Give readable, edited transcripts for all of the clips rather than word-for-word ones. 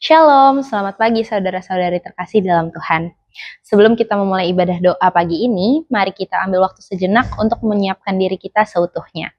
Shalom, selamat pagi saudara-saudari terkasih dalam Tuhan. Sebelum kita memulai ibadah doa pagi ini, mari kita ambil waktu sejenak untuk menyiapkan diri kita seutuhnya.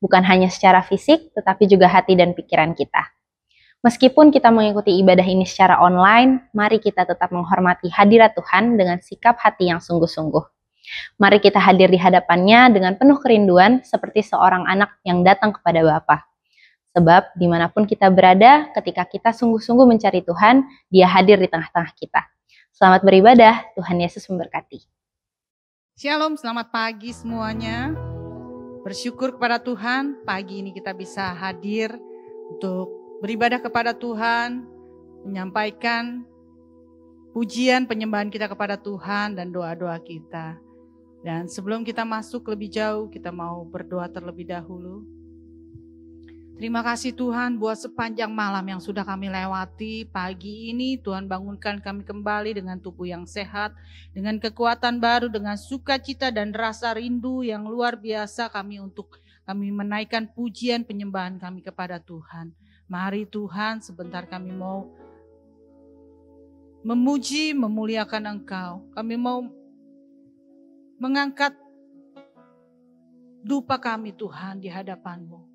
Bukan hanya secara fisik, tetapi juga hati dan pikiran kita. Meskipun kita mengikuti ibadah ini secara online, mari kita tetap menghormati hadirat Tuhan dengan sikap hati yang sungguh-sungguh. Mari kita hadir di hadapannya dengan penuh kerinduan seperti seorang anak yang datang kepada Bapa. Sebab dimanapun kita berada, ketika kita sungguh-sungguh mencari Tuhan, Dia hadir di tengah-tengah kita. Selamat beribadah, Tuhan Yesus memberkati. Shalom, selamat pagi semuanya. Bersyukur kepada Tuhan, pagi ini kita bisa hadir untuk beribadah kepada Tuhan, menyampaikan pujian penyembahan kita kepada Tuhan dan doa-doa kita. Dan sebelum kita masuk lebih jauh, kita mau berdoa terlebih dahulu. Terima kasih Tuhan buat sepanjang malam yang sudah kami lewati. Pagi ini Tuhan bangunkan kami kembali dengan tubuh yang sehat, dengan kekuatan baru, dengan sukacita dan rasa rindu yang luar biasa kami menaikkan pujian penyembahan kami kepada Tuhan. Mari Tuhan, sebentar kami mau memuji, memuliakan Engkau. Kami mau mengangkat dupa kami Tuhan di hadapan-Mu.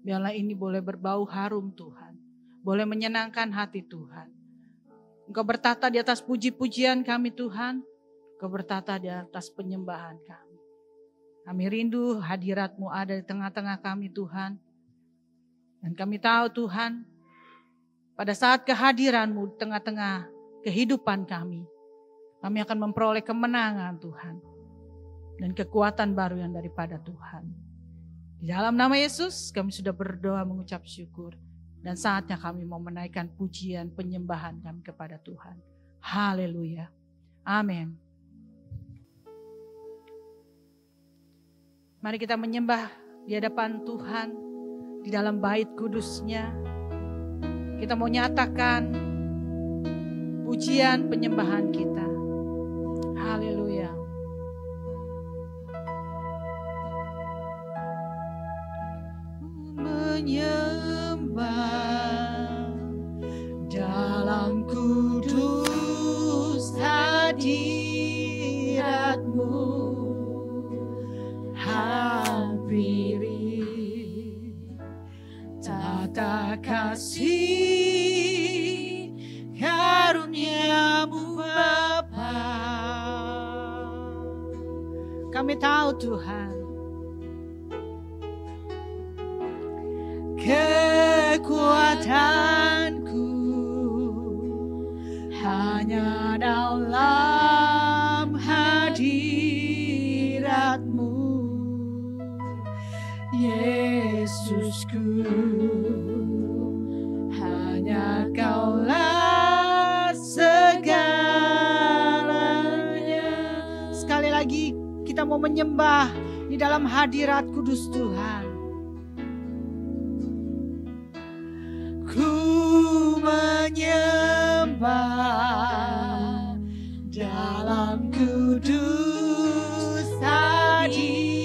Biarlah ini boleh berbau harum Tuhan. Boleh menyenangkan hati Tuhan. Engkau bertata di atas puji-pujian kami Tuhan. Engkau bertata di atas penyembahan kami. Kami rindu hadirat-Mu ada di tengah-tengah kami Tuhan. Dan kami tahu Tuhan, pada saat kehadiran-Mu di tengah-tengah kehidupan kami akan memperoleh kemenangan Tuhan. Dan kekuatan baru yang daripada Tuhan. Di dalam nama Yesus kami sudah berdoa mengucap syukur. Dan saatnya kami mau menaikkan pujian penyembahan kami kepada Tuhan. Haleluya. Amin. Mari kita menyembah di hadapan Tuhan. Di dalam bait kudus-Nya. Kita mau nyatakan pujian penyembahan kita. Haleluya. Menyembah dalam kudus hadirat-Mu, hampiri tata kasih karunia-Mu Bapa. Kami tahu Tuhan, kekuatanku hanya dalam hadirat-Mu, Yesusku. Hanya Kaulah segalanya. Sekali lagi kita mau menyembah di dalam hadirat kudus Tuhan. Menyembah dalam kudus hadirat-Mu,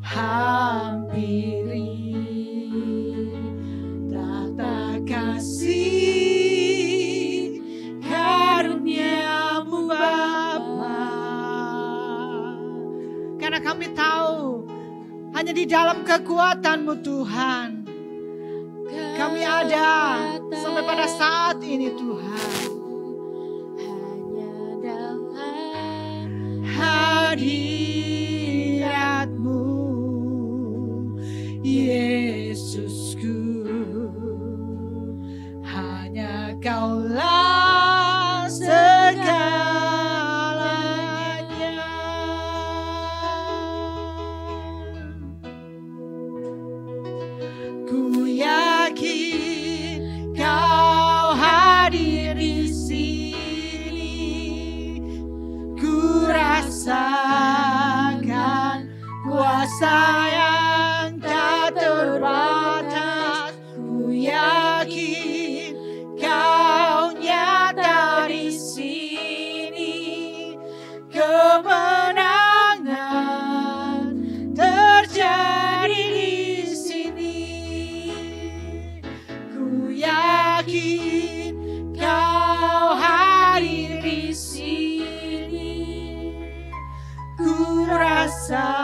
hampiri tata kasih karunia-Mu Bapa. Karena kami tahu hanya di dalam kekuatan-Mu Tuhan kami ada sampai pada saat ini Tuhan. Hanya dalam hadirat-Mu, Yesusku. Hanya Kaulah segalanya. Ku yakin Kau hadir di sini. Ku rasakan kuasa yang tak terbatas. Ku yakin Kau nyata di sini. Kemenangan terjadi di sini. yakin Kau hadir di sini. Ku rasakan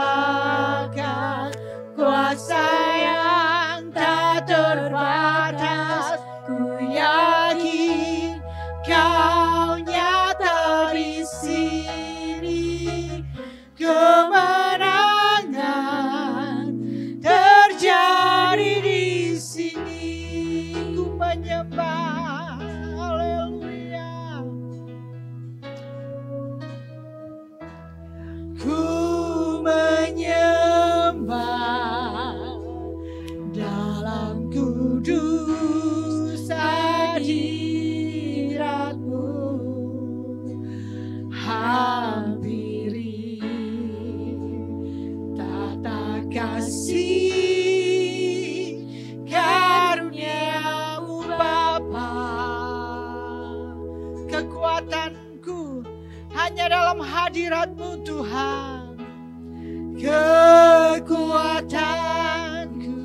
kuasa yang tak terbatas. Ku yakin Kau nyata di sini. Kemenangan terjadi di sini. Ku menyembah, haleluya. Ku menyembah dalam kudus hadirat-Mu. Hampiri tata kasih karunia-Mu Bapa. Kekuatanku hanya dalam hadirat-Mu Tuhan. Kekuatanku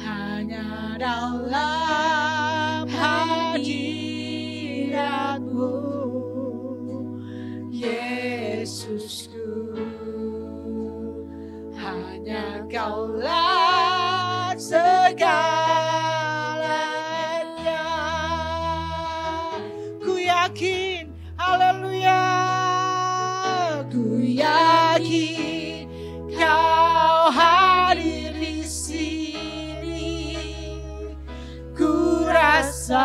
hanya dalam hadirat-Mu, Yesusku. Hanya Kaulah segalanya. Ku yakin, haleluya. Ku yakin Kau hadir di sini. Ku rasakan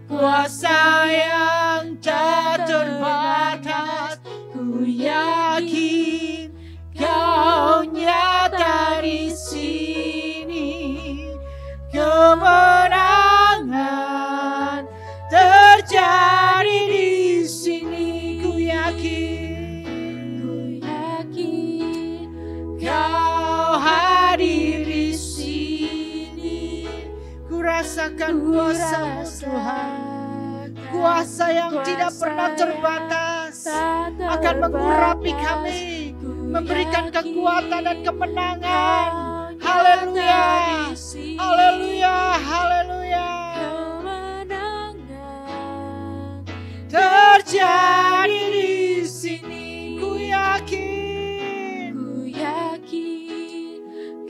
kuasa yang tak terbatas. Ku yakin Kau nyata di sini. Kemenangan terjadi di sini. Ku yakin Kau hadir di sini. Ku rasakan kuasa Tuhan, kuasa yang tidak pernah terbatas akan mengurapi kami, memberikan kekuatan dan kemenangan. Haleluya, haleluya, haleluya. Terjadi di sini. Ku yakin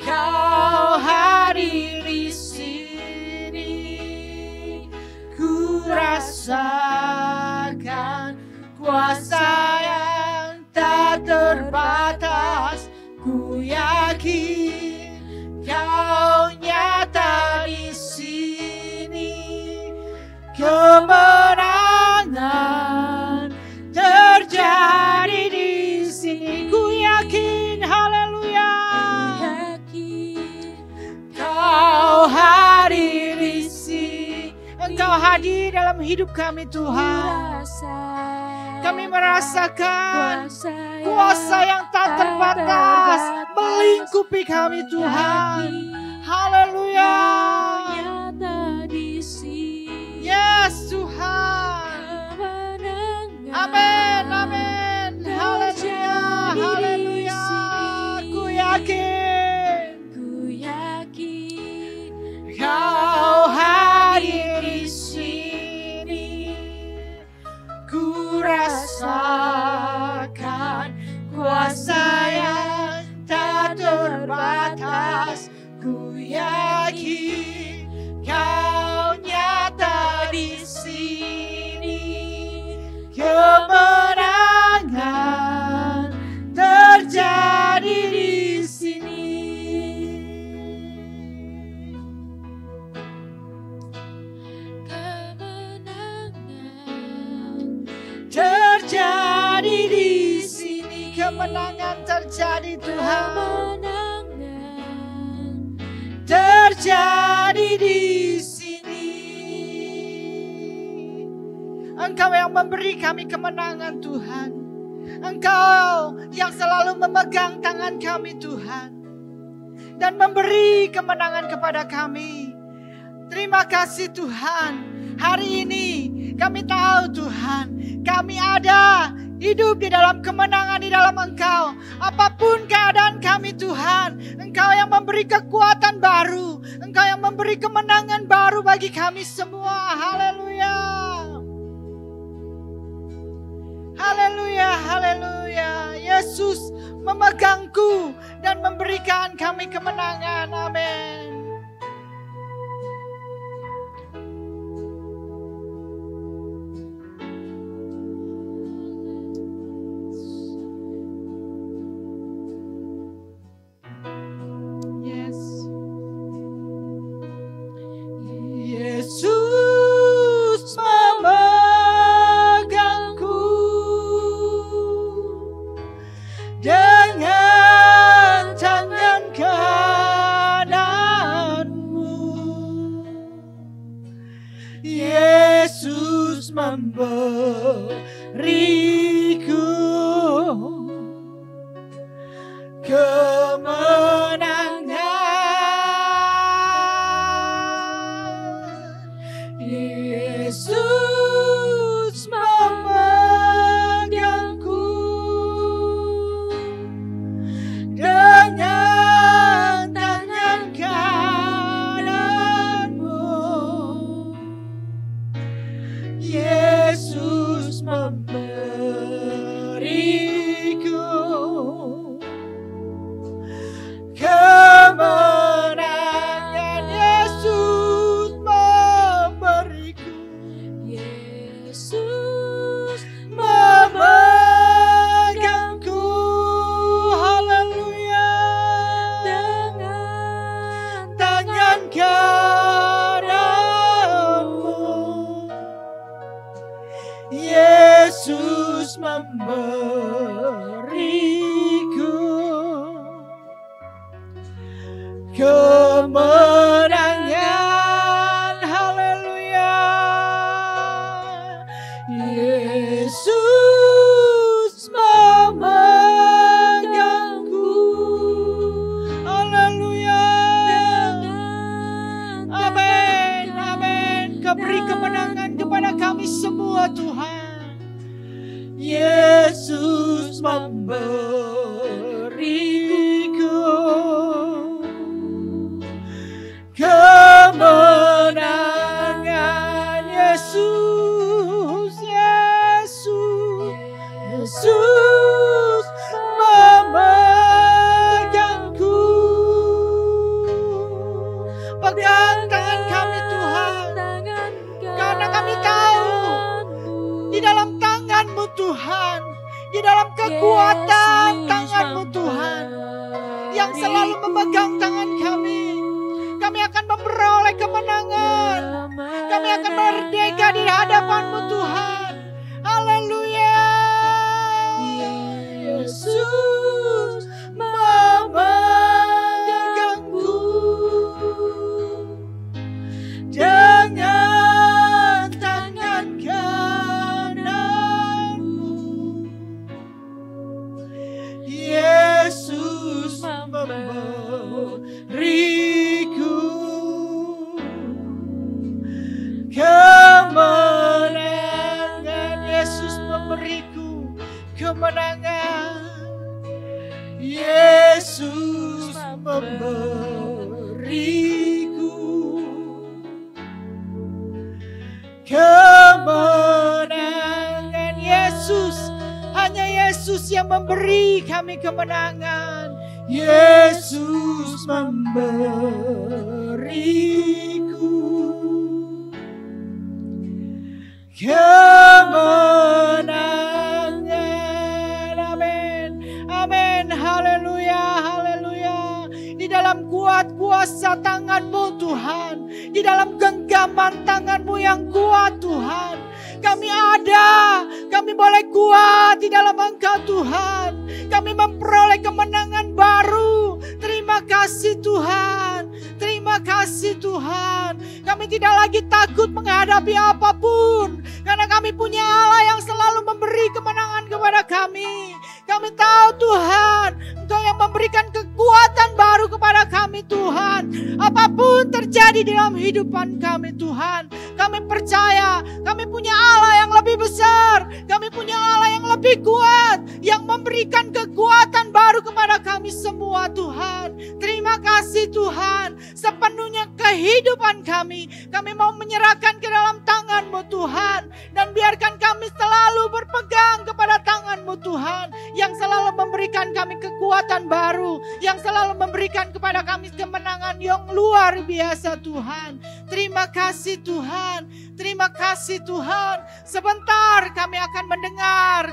Kau hadir di sini. Ku rasakan kuasa yang tak terbatas. Ku yakin Kau nyata di sini. Kemenangan terjadi di sini. Ku yakin, haleluya. Kau hadir di sini. Engkau hadir dalam hidup kami Tuhan. Kami merasakan kuasa yang tak terbatas melingkupi kami Tuhan. Haleluya. Yes Tuhan. Amin, amin. Haleluya, haleluya. Ku yakin Kau hadir di sini. Ku rasakan kuasa yang tak terbatas. Ku yakin Kau nyata di sini. Kemenangan terjadi di sini. Terjadi di sini. Kemenangan terjadi Tuhan. Terjadi di sini. Engkau yang memberi kami kemenangan Tuhan. Engkau yang selalu memegang tangan kami Tuhan. Dan memberi kemenangan kepada kami. Terima kasih Tuhan. Hari ini kami tahu Tuhan, kami ada Hidup di dalam kemenangan di dalam Engkau. Apapun keadaan kami Tuhan, Engkau yang memberi kekuatan baru. Engkau yang memberi kemenangan baru bagi kami semua. Haleluya. Haleluya, haleluya. Yesus memegangku dan memberikan kami kemenangan. Amin. Yesus memegangku dengan tangan kananmu. Yesus memberiku kemenangan. Yesus memegangku dengan tangan kananmu. Yesus memberiku kemenangan. Yesus memberiku. Yesus memegangku. Haleluya. Dengan tangan kananmu. Yesus memberiku kemenangan. Haleluya. Yesus memegangku. Haleluya. Amin. Amin. Kau beri kemenangan kepada kami semua Tuhan. Yesus memberiku kemenangan. Yesus, Yesus, Yesus memegangku. Pegang tangan kami Tuhan, karena kami tahu di dalam tangan-Mu Tuhan, di dalam kekuatan tangan-Mu Tuhan yang selalu memegang tangan kami. Kami akan memperoleh kemenangan. Kami akan merdeka di hadapan-Mu Tuhan. Haleluya. Yesus memegangku dengan tangan kananmu. Yesus memberiku kemenangan. Yesus memberiku kemenangan. Yesus memberiku kemenangan. Yesus, hanya Yesus yang memberi kami kemenangan. Yesus memberiku kemenangan. Amin. Amin. Haleluya. Haleluya. Di dalam kuat kuasa tangan-Mu Tuhan, di dalam genggaman tangan-Mu yang kuat Tuhan, kami ada, kami boleh kuat di dalam Engkau Tuhan. Kami memperoleh kemenangan baru. Terima kasih Tuhan. Terima kasih Tuhan. Kami tidak lagi takut menghadapi apapun, karena kami punya Allah yang selalu memberi kemenangan kepada kami. Kami tahu Tuhan, Engkau yang memberikan kekuatan baru kepada kami Tuhan. Apapun terjadi terjadi dalam kehidupan kami Tuhan. Kami percaya kami punya Allah yang lebih besar, kami punya Allah yang lebih kuat, yang memberikan kekuatan baru kepada kami semua Tuhan. Terima kasih Tuhan, sepenuhnya kehidupan kami mau menyerahkan ke dalam tangan-Mu Tuhan. Dan biarkan kami selalu berpegang kepada tangan-Mu Tuhan, yang selalu memberikan kami kekuatan baru, yang selalu memberikan kepada kami kemenangan yang luar biasa Tuhan. Terima kasih Tuhan, terima kasih Tuhan. Sebentar kami akan mendengar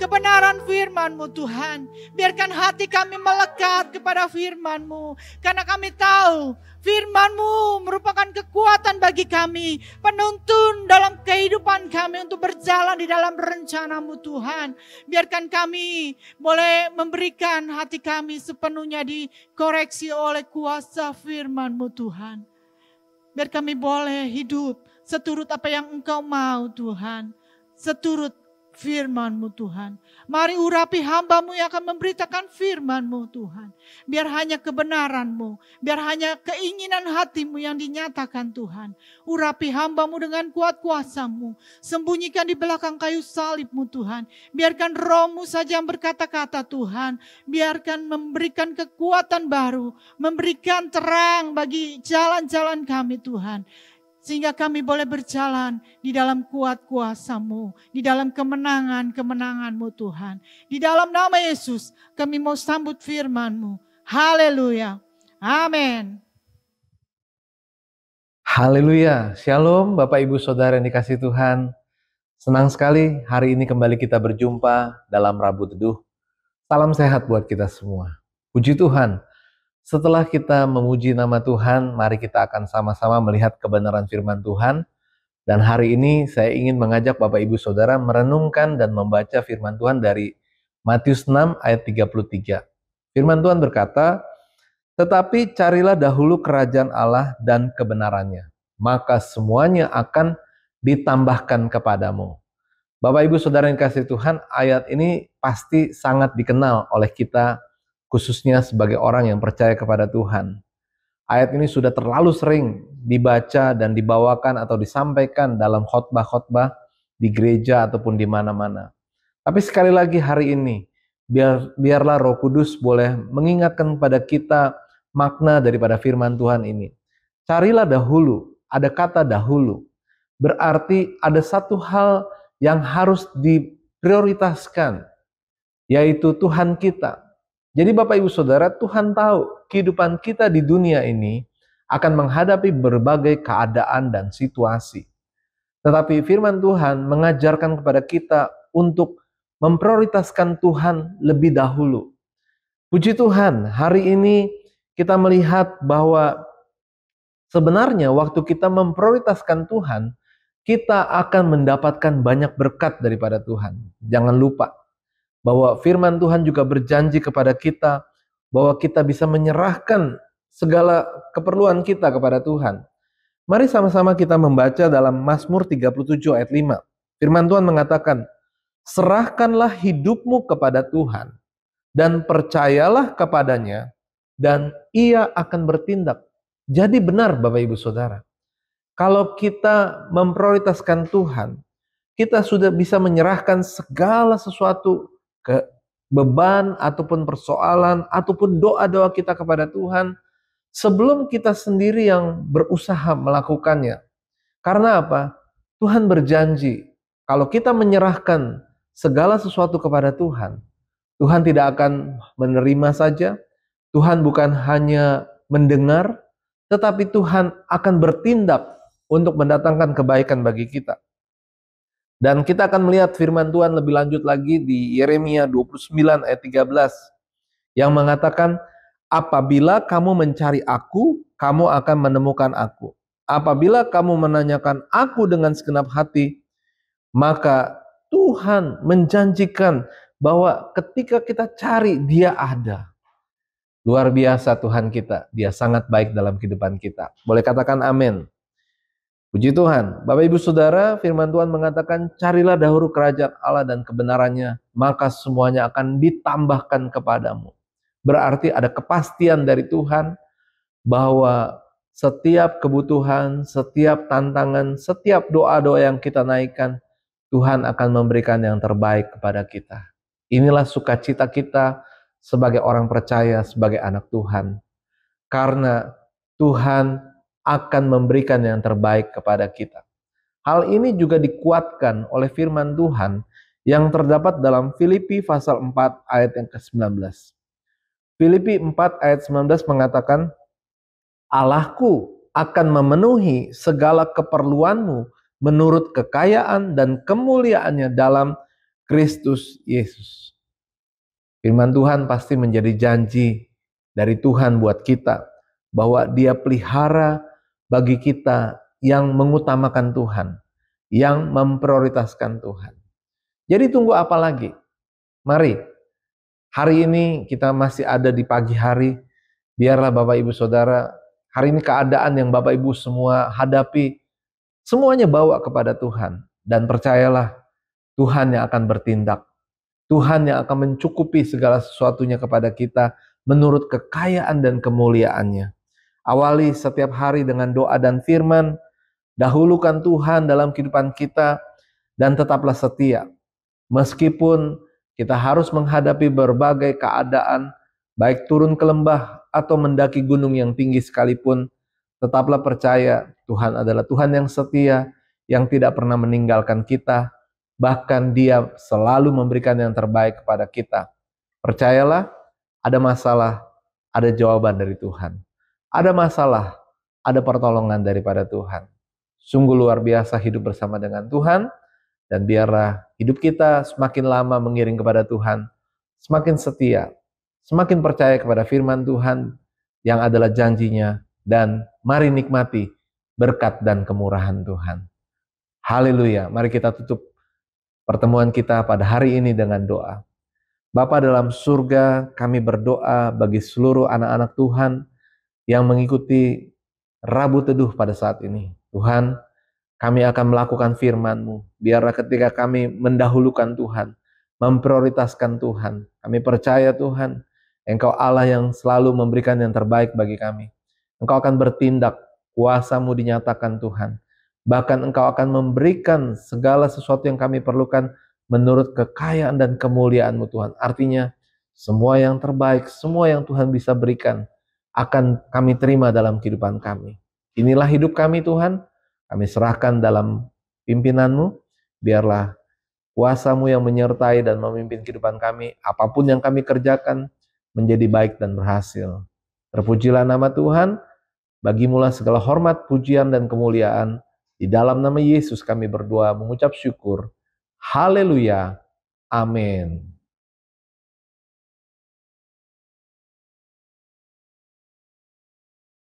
kebenaran firman-Mu Tuhan. Biarkan hati kami melekat kepada firman-Mu, karena kami tahu firman-Mu merupakan kekuatan bagi kami, penuntun dalam kehidupan kami untuk berjalan di dalam rencana-Mu Tuhan. Biarkan kami boleh memberikan hati kami sepenuhnya dikoreksi oleh kuasa firman-Mu Tuhan. Biar kami boleh hidup seturut apa yang Engkau mau Tuhan, seturut firman-Mu Tuhan. Mari urapi hamba-Mu yang akan memberitakan firman-Mu Tuhan. Biar hanya kebenaran-Mu, biar hanya keinginan hati-Mu yang dinyatakan Tuhan. Urapi hamba-Mu dengan kuat kuasa-Mu. Sembunyikan di belakang kayu salib-Mu Tuhan. Biarkan Roh-Mu saja yang berkata-kata Tuhan. Biarkan memberikan kekuatan baru, memberikan terang bagi jalan-jalan kami Tuhan. Sehingga kami boleh berjalan di dalam kuat kuasa-Mu, di dalam kemenangan-kemenangan-Mu Tuhan. Di dalam nama Yesus kami mau sambut firman-Mu. Haleluya. Amin. Haleluya. Shalom Bapak Ibu Saudara yang dikasihi Tuhan. Senang sekali hari ini kembali kita berjumpa dalam Rabu Teduh. Salam sehat buat kita semua. Puji Tuhan. Setelah kita memuji nama Tuhan, mari kita akan sama-sama melihat kebenaran firman Tuhan. Dan hari ini saya ingin mengajak Bapak Ibu Saudara merenungkan dan membaca firman Tuhan dari Matius 6 ayat 33. Firman Tuhan berkata, "Tetapi carilah dahulu kerajaan Allah dan kebenarannya, maka semuanya akan ditambahkan kepadamu." Bapak Ibu Saudara yang kasih Tuhan, ayat ini pasti sangat dikenal oleh kita, khususnya sebagai orang yang percaya kepada Tuhan. Ayat ini sudah terlalu sering dibaca dan dibawakan atau disampaikan dalam khotbah-khotbah di gereja ataupun di mana-mana. Tapi sekali lagi hari ini, biarlah Roh Kudus boleh mengingatkan kepada kita makna daripada firman Tuhan ini. Carilah dahulu, ada kata dahulu. Berarti ada satu hal yang harus diprioritaskan, yaitu Tuhan kita. Jadi Bapak Ibu Saudara, Tuhan tahu kehidupan kita di dunia ini akan menghadapi berbagai keadaan dan situasi. Tetapi firman Tuhan mengajarkan kepada kita untuk memprioritaskan Tuhan lebih dahulu. Puji Tuhan, hari ini kita melihat bahwa sebenarnya waktu kita memprioritaskan Tuhan, kita akan mendapatkan banyak berkat daripada Tuhan. Jangan lupa bahwa firman Tuhan juga berjanji kepada kita bahwa kita bisa menyerahkan segala keperluan kita kepada Tuhan. Mari sama-sama kita membaca dalam Mazmur 37 ayat 5. Firman Tuhan mengatakan, "Serahkanlah hidupmu kepada Tuhan dan percayalah kepadanya dan Ia akan bertindak." Jadi benar Bapak Ibu Saudara, kalau kita memprioritaskan Tuhan, kita sudah bisa menyerahkan segala sesuatu ke beban ataupun persoalan ataupun doa-doa kita kepada Tuhan sebelum kita sendiri yang berusaha melakukannya. Karena apa? Tuhan berjanji kalau kita menyerahkan segala sesuatu kepada Tuhan, Tuhan tidak akan menerima saja, Tuhan bukan hanya mendengar, tetapi Tuhan akan bertindak untuk mendatangkan kebaikan bagi kita. Dan kita akan melihat firman Tuhan lebih lanjut lagi di Yeremia 29 ayat 13 yang mengatakan, "Apabila kamu mencari aku, kamu akan menemukan aku. Apabila kamu menanyakan aku dengan segenap hati, maka Tuhan menjanjikan bahwa ketika kita cari, Dia ada." Luar biasa Tuhan kita, Dia sangat baik dalam kehidupan kita. Boleh katakan amin. Puji Tuhan. Bapak Ibu Saudara, firman Tuhan mengatakan, "Carilah dahulu kerajaan Allah dan kebenarannya, maka semuanya akan ditambahkan kepadamu." Berarti ada kepastian dari Tuhan bahwa setiap kebutuhan, setiap tantangan, setiap doa-doa yang kita naikkan, Tuhan akan memberikan yang terbaik kepada kita. Inilah sukacita kita sebagai orang percaya, sebagai anak Tuhan. Karena Tuhan akan memberikan yang terbaik kepada kita. Hal ini juga dikuatkan oleh firman Tuhan yang terdapat dalam Filipi pasal 4 ayat yang ke-19. Filipi 4 ayat 19 mengatakan, Allahku akan memenuhi segala keperluanmu menurut kekayaan dan kemuliaannya dalam Kristus Yesus. Firman Tuhan pasti menjadi janji dari Tuhan buat kita, bahwa Dia pelihara bagi kita yang mengutamakan Tuhan, yang memprioritaskan Tuhan. Jadi tunggu apa lagi? Mari, hari ini kita masih ada di pagi hari, biarlah Bapak Ibu Saudara, hari ini keadaan yang Bapak Ibu semua hadapi, semuanya bawa kepada Tuhan. Dan percayalah, Tuhan yang akan bertindak. Tuhan yang akan mencukupi segala sesuatunya kepada kita menurut kekayaan dan kemuliaannya. Awali setiap hari dengan doa dan firman, dahulukan Tuhan dalam kehidupan kita, dan tetaplah setia. Meskipun kita harus menghadapi berbagai keadaan, baik turun ke lembah atau mendaki gunung yang tinggi sekalipun, tetaplah percaya Tuhan adalah Tuhan yang setia, yang tidak pernah meninggalkan kita, bahkan Dia selalu memberikan yang terbaik kepada kita. Percayalah, ada masalah, ada jawaban dari Tuhan. Ada masalah, ada pertolongan daripada Tuhan. Sungguh luar biasa hidup bersama dengan Tuhan, dan biarlah hidup kita semakin lama mengiring kepada Tuhan, semakin setia, semakin percaya kepada firman Tuhan yang adalah janjinya, dan mari nikmati berkat dan kemurahan Tuhan. Haleluya. Mari kita tutup pertemuan kita pada hari ini dengan doa. Bapa dalam surga, kami berdoa bagi seluruh anak-anak Tuhan yang mengikuti Rabu Teduh pada saat ini. Tuhan, kami akan melakukan firman-Mu. Biarlah ketika kami mendahulukan Tuhan, memprioritaskan Tuhan, kami percaya Tuhan, Engkau Allah yang selalu memberikan yang terbaik bagi kami. Engkau akan bertindak, kuasa-Mu dinyatakan Tuhan. Bahkan Engkau akan memberikan segala sesuatu yang kami perlukan menurut kekayaan dan kemuliaan-Mu Tuhan. Artinya, semua yang terbaik, semua yang Tuhan bisa berikan, akan kami terima dalam kehidupan kami. Inilah hidup kami Tuhan, kami serahkan dalam pimpinan-Mu, biarlah kuasa-Mu yang menyertai dan memimpin kehidupan kami, apapun yang kami kerjakan, menjadi baik dan berhasil. Terpujilah nama Tuhan, bagimulah segala hormat, pujian, dan kemuliaan. Di dalam nama Yesus kami berdoa, mengucap syukur. Haleluya. Amin.